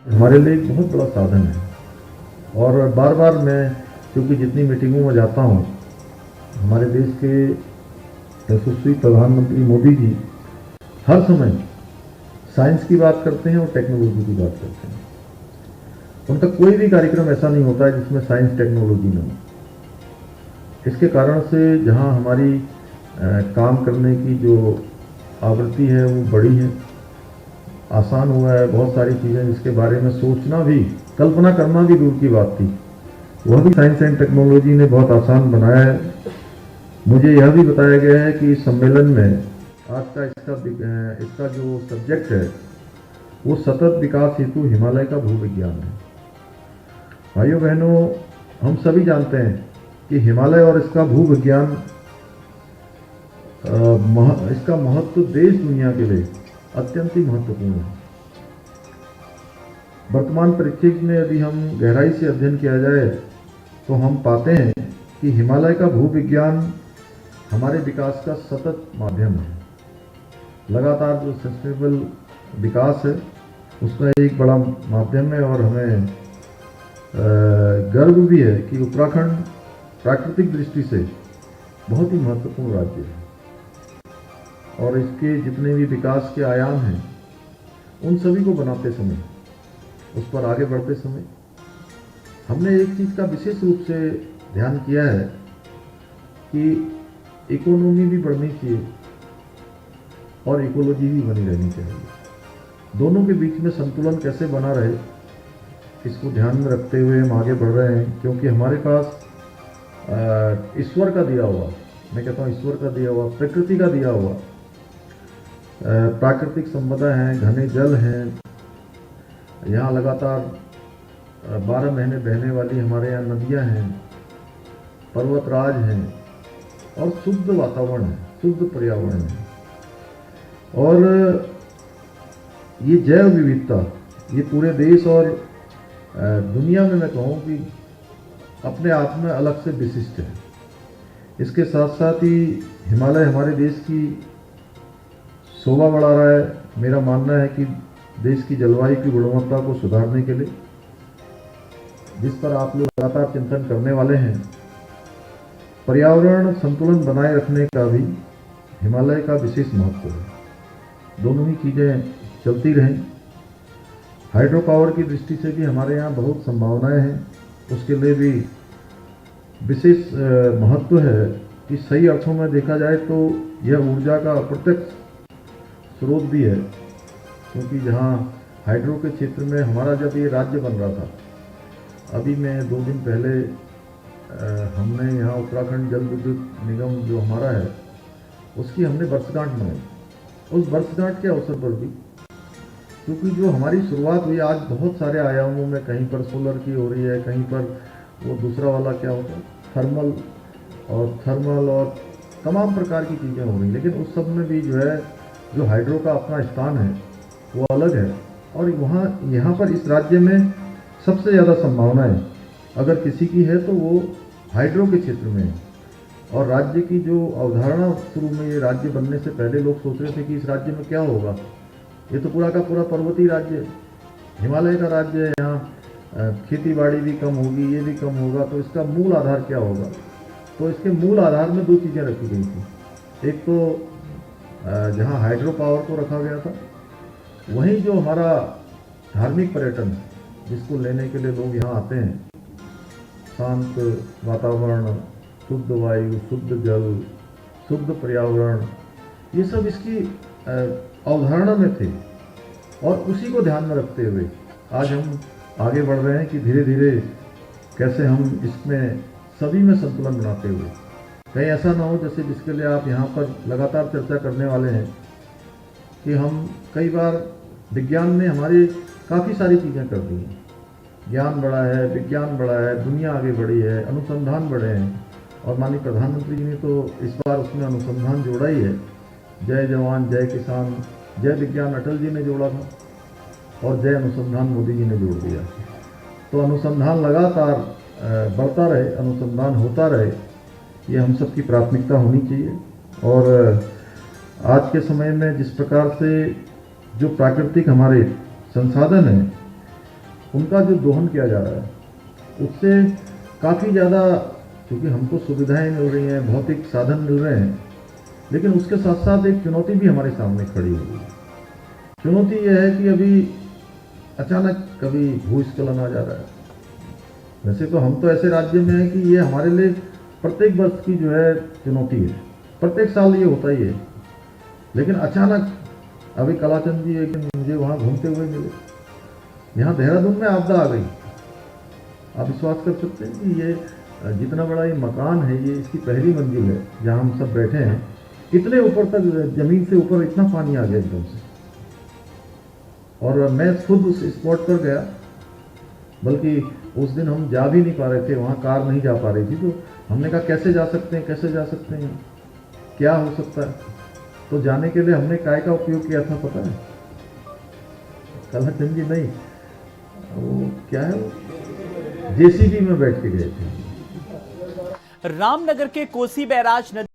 हमारे लिए एक बहुत बड़ा साधन है। और बार बार मैं, क्योंकि जितनी मीटिंगों में जाता हूँ, हमारे देश के यशस्वी प्रधानमंत्री मोदी जी हर समय साइंस की बात करते हैं और टेक्नोलॉजी की बात करते हैं। उनका कोई भी कार्यक्रम ऐसा नहीं होता है जिसमें साइंस टेक्नोलॉजी न हो। इसके कारण से जहाँ हमारी काम करने की जो आवृत्ति है वो बढ़ी है, आसान हुआ है। बहुत सारी चीज़ें जिसके बारे में सोचना भी, कल्पना करना भी दूर की बात थी, वह भी साइंस एंड टेक्नोलॉजी ने बहुत आसान बनाया है। मुझे यह भी बताया गया है कि इस सम्मेलन में आज का इसका जो सब्जेक्ट है वो सतत विकास हेतु हिमालय का भूविज्ञान है। भाइयों बहनों, हम सभी जानते हैं कि हिमालय और इसका भूविज्ञान, इसका महत्व देश दुनिया के लिए अत्यंत ही महत्वपूर्ण है। वर्तमान परिप्रेक्ष्य में यदि हम गहराई से अध्ययन किया जाए तो हम पाते हैं कि हिमालय का भूविज्ञान हमारे विकास का सतत माध्यम है। लगातार जो सस्टेनेबल विकास है उसका एक बड़ा माध्यम है। और हमें गर्व भी है कि उत्तराखंड प्राकृतिक दृष्टि से बहुत ही महत्वपूर्ण राज्य है। और इसके जितने भी विकास के आयाम हैं उन सभी को बनाते समय, उस पर आगे बढ़ते समय हमने एक चीज़ का विशेष रूप से ध्यान किया है कि इकोनॉमी भी बढ़नी चाहिए और इकोलॉजी भी बनी रहनी चाहिए। दोनों के बीच में संतुलन कैसे बना रहे, इसको ध्यान में रखते हुए हम आगे बढ़ रहे हैं। क्योंकि हमारे पास ईश्वर का दिया हुआ, मैं कहता हूँ ईश्वर का दिया हुआ, प्रकृति का दिया हुआ प्राकृतिक संपदा हैं, घने जल हैं, यहाँ लगातार 12 महीने बहने वाली हमारे यहाँ नदियाँ हैं, पर्वतराज हैं और शुद्ध वातावरण है, शुद्ध पर्यावरण है। और ये जैव विविधता ये पूरे देश और दुनिया में मैं कहूँ कि अपने आप में अलग से विशिष्ट है। इसके साथ साथ ही हिमालय हमारे देश की शोभा बढ़ा रहा है। मेरा मानना है कि देश की जलवायु की गुणवत्ता को सुधारने के लिए, जिस पर आप लोग लगातार चिंतन करने वाले हैं, पर्यावरण संतुलन बनाए रखने का भी हिमालय का विशेष महत्व है। दोनों ही चीज़ें चलती रहें। हाइड्रो पावर की दृष्टि से भी हमारे यहाँ बहुत संभावनाएं हैं, उसके लिए भी विशेष महत्व है कि सही अर्थों में देखा जाए तो यह ऊर्जा का अप्रत्यक्ष स्रोत भी है। क्योंकि जहाँ हाइड्रो के क्षेत्र में हमारा जब ये राज्य बन रहा था, अभी मैं 2 दिन पहले हमने यहाँ उत्तराखंड जल विद्युत निगम जो हमारा है उसकी हमने वर्षगांठ मनाई। उस वर्षगांठ के अवसर पर भी, क्योंकि जो हमारी शुरुआत हुई आज बहुत सारे आयामों में, कहीं पर सोलर की हो रही है, कहीं पर वो दूसरा वाला क्या होता है थर्मल और तमाम प्रकार की चीज़ें हो रही, लेकिन उस सब में भी जो है जो हाइड्रो का अपना स्थान है वो अलग है। और यहाँ पर इस राज्य में सबसे ज़्यादा संभावनाएं अगर किसी की है तो वो हाइड्रो के क्षेत्र में है। और राज्य की जो अवधारणा, शुरू में ये राज्य बनने से पहले लोग सोच रहे थे कि इस राज्य में क्या होगा, ये तो पूरा का पूरा पर्वतीय राज्य है, हिमालय का राज्य है, यहाँ खेती बाड़ी भी कम होगी, ये भी कम होगा, तो इसका मूल आधार क्या होगा। तो इसके मूल आधार में 2 चीज़ें रखी गई थी। एक तो जहाँ हाइड्रो पावर को रखा गया था, वहीं जो हमारा धार्मिक पर्यटन जिसको लेने के लिए लोग यहाँ आते हैं, शांत वातावरण, शुद्ध वायु, शुद्ध जल, शुद्ध पर्यावरण, ये सब इसकी अवधारणा में थे। और उसी को ध्यान में रखते हुए आज हम आगे बढ़ रहे हैं कि धीरे धीरे कैसे हम इसमें सभी में संतुलन बनाते हुए, कहीं ऐसा ना हो जैसे जिसके लिए आप यहाँ पर लगातार चर्चा करने वाले हैं कि हम कई बार विज्ञान ने हमारी काफ़ी सारी चीज़ें कर दी हैं, ज्ञान बढ़ा है, विज्ञान बढ़ा है, दुनिया आगे बढ़ी है, अनुसंधान बढ़े हैं। और माननीय प्रधानमंत्री जी ने तो इस बार उसमें अनुसंधान जोड़ा ही है। जय जवान जय किसान, जय विज्ञान अटल जी ने जोड़ा था और जय अनुसंधान मोदी जी ने जोड़ दिया। तो अनुसंधान लगातार बढ़ता रहे, अनुसंधान होता रहे, ये हम सब की प्राथमिकता होनी चाहिए। और आज के समय में जिस प्रकार से जो प्राकृतिक हमारे संसाधन हैं उनका जो दोहन किया जा रहा है उससे काफ़ी ज़्यादा, क्योंकि हमको सुविधाएं मिल रही हैं, भौतिक साधन मिल रहे हैं, लेकिन उसके साथ साथ एक चुनौती भी हमारे सामने खड़ी हुई है। चुनौती यह है कि अभी अचानक कभी भूस्खलन आ जा रहा है। वैसे तो हम तो ऐसे राज्य में हैं कि ये हमारे लिए प्रत्येक वर्ष की जो है चुनौती है, प्रत्येक साल ये होता ही है, लेकिन अचानक अभी कलाचंद जी एक दिन मुझे वहाँ घूमते हुए मिले, यहाँ देहरादून में आपदा आ गई। आप विश्वास कर सकते हैं कि ये जितना बड़ा ये मकान है, ये इसकी पहली मंजिल है जहाँ हम सब बैठे हैं, इतने ऊपर तक, जमीन से ऊपर इतना पानी आ गया एकदम से। और मैं खुद उस स्पॉट पर गया, बल्कि उस दिन हम जा भी नहीं पा रहे थे, वहाँ कार नहीं जा पा रही थी, तो हमने कहा कैसे जा सकते हैं, कैसे जा सकते हैं, क्या हो सकता है। तो जाने के लिए हमने काय का उपयोग किया था पता है? कलाचंद जी नहीं, वो क्या है, जेसीबी में बैठ के गए थे। रामनगर के कोसी बैराज नदी